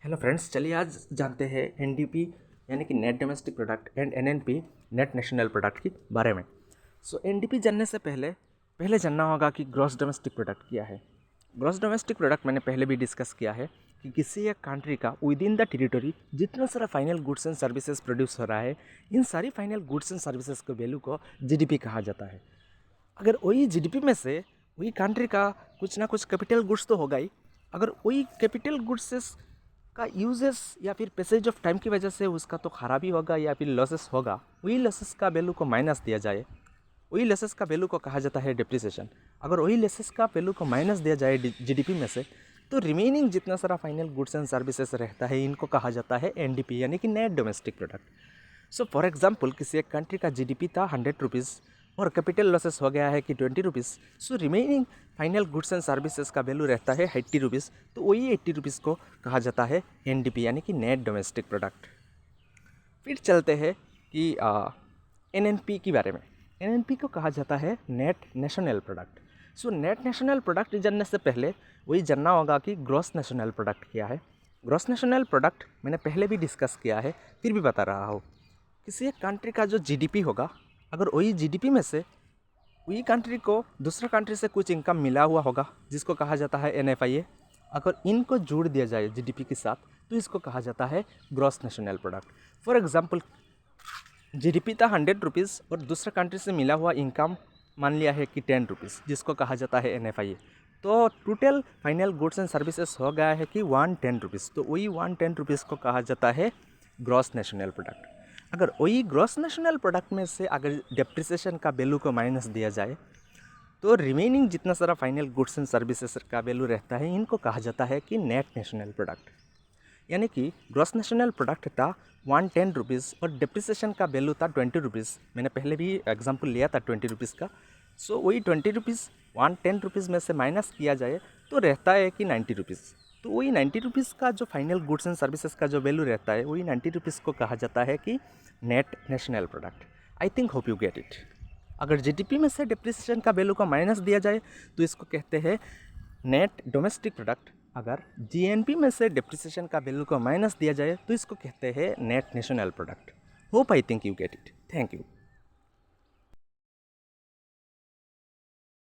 Hello friends, चलिए आज जानते हैं एनडीपी यानी कि net domestic product and NNP net national product के बारे में। एनडीपी जानने से पहले जानना होगा कि ग्रॉस डोमेस्टिक प्रोडक्ट क्या है। ग्रॉस डोमेस्टिक प्रोडक्ट मैंने पहले भी डिस्कस किया है कि किसी एक कंट्री का विद इन द टेरिटरी जितना सारा final goods and services produce हो रहा है, इन सारी फाइनल गुड्स एंड सर्विसेज के वैल्यू को जीडीपी कहा जाता है। अगर वही जीडीपी में से वही कंट्री का कुछ ना कुछ कैपिटल गुड्स तो होगा ही, अगर वही कैपिटल गुड्स का यूजेस या फिर पैसेज ऑफ टाइम की वजह से उसका तो खराबी होगा या फिर लॉसेस होगा, वही लॉसेस का वैल्यू को माइनस दिया जाए, वही लॉसेस का वैल्यू को कहा जाता है डिप्रिसिएशन। अगर वही लॉसेस का वैल्यू को माइनस दिया जाए जीडीपी में से, तो रिमेनिंग जितना सारा फाइनल गुड्स एंड सर्विसेज रहता है, इनको कहा जाता है एनडीपी यानी कि net domestic product. For example, किसी एक कंट्री का जीडीपी था 100 रुपीज़ और कैपिटल लॉसेस हो गया है कि 20 rupees. Remaining final goods and services का वैल्यू रहता है 80 रुपीज़, तो वही 80 रुपीज़ को कहा जाता है एनडीपी यानी कि नेट डोमेस्टिक प्रोडक्ट। फिर चलते हैं कि एनएनपी के बारे में। एनएनपी को कहा जाता है net national product. Net national product जानने से पहले वही जानना होगा कि ग्रॉस नेशनल प्रोडक्ट क्या है। ग्रॉस नेशनल प्रोडक्ट मैंने पहले भी डिस्कस किया है, फिर भी बता रहा हूँ। किसी एक कंट्री का जो जीडीपी होगा, अगर वही जीडीपी में से वही कंट्री को दूसरा कंट्री से कुछ इनकम मिला हुआ होगा जिसको कहा जाता है एनएफआईए, अगर इनको जोड़ दिया जाए जीडीपी के साथ, तो इसको कहा जाता है gross national product. For example, GDP था 100 रुपीज़ और दूसरा कंट्री से मिला हुआ इनकम मान लिया है कि 10 रुपीज़, जिसको कहा जाता है एनएफआईए। तो total final goods and services हो गया है कि 110 रुपीज़, तो वही 110 रुपीज़ को कहा जाता है ग्रॉस नेशनल प्रोडक्ट। अगर वही ग्रॉस नेशनल प्रोडक्ट में से अगर डेप्रिसिएशन का वैल्यू को माइनस दिया जाए, तो रिमेनिंग जितना सारा फाइनल गुड्स एंड सर्विसेज का वैल्यू रहता है, इनको कहा जाता है कि नेट नेशनल प्रोडक्ट। यानी कि ग्रॉस नेशनल प्रोडक्ट था 110 रुपीज़ और डेप्रिसिएशन का वैल्यू था 20 रुपीज़। मैंने पहले भी एग्जांपल लिया था 20 रुपीज़ का। वही 20 रुपीज़ 110 रुपीज़ में से माइनस किया जाए तो रहता है कि 90 रुपीज़। तो वही 90 रुपीज़ का जो फाइनल गुड्स एंड सर्विसेज का जो वैल्यू रहता है, वही 90 रुपीज़ को कहा जाता है कि net national product. I think hope you get it. अगर जीडीपी में से डिप्रिसिएशन का वैल्यू को माइनस दिया जाए तो इसको कहते हैं नेट डोमेस्टिक प्रोडक्ट। अगर जीएनपी में से डिप्रिसिएशन का वैल्यू को माइनस दिया जाए तो इसको कहते हैं net national product. Hope I think you get it. Thank you.